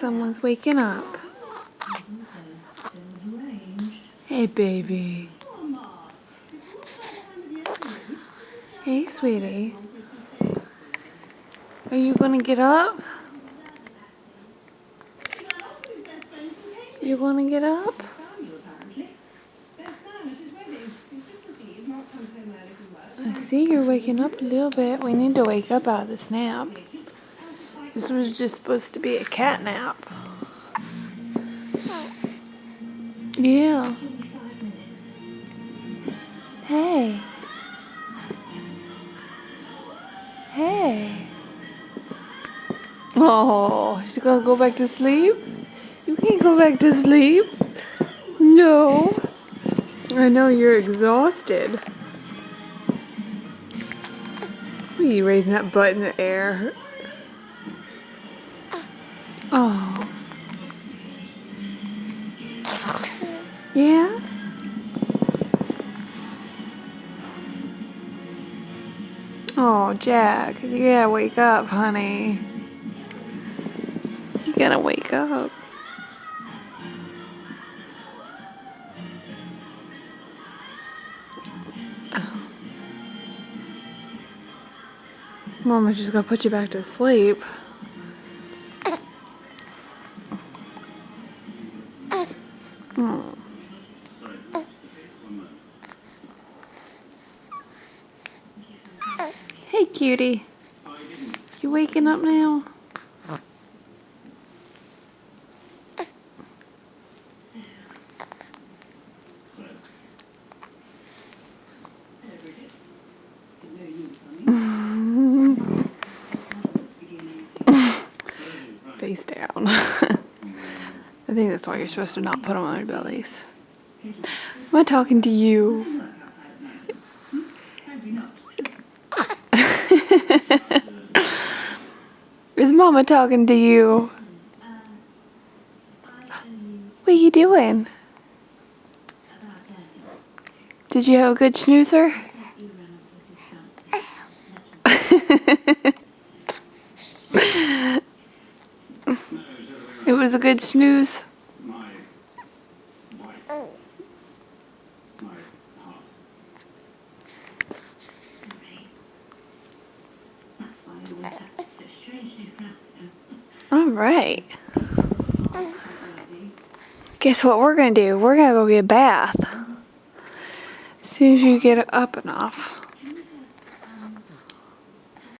someone's waking up. Hey, baby. Hey, sweetie. Are you gonna get up? You wanna get up? I see you're waking up a little bit. We need to wake up out of this nap. This was just supposed to be a cat nap. Yeah. Hey. Hey. Oh, she's gonna go back to sleep? You can't go back to sleep. No. I know you're exhausted. What are you raising that butt in the air? Oh. Yeah? Oh, Jack, you gotta wake up, honey. You gotta wake up. Mama's just gonna put you back to sleep. Hey, cutie. You waking up now? Face down. I think that's why you're supposed to not put them on their bellies. Am I talking to you? Is Mama talking to you? What are you doing? Did you have a good snoozer? It was a good snooze. All right. Guess what we're gonna do? We're gonna go get a bath. As soon as you get up enough.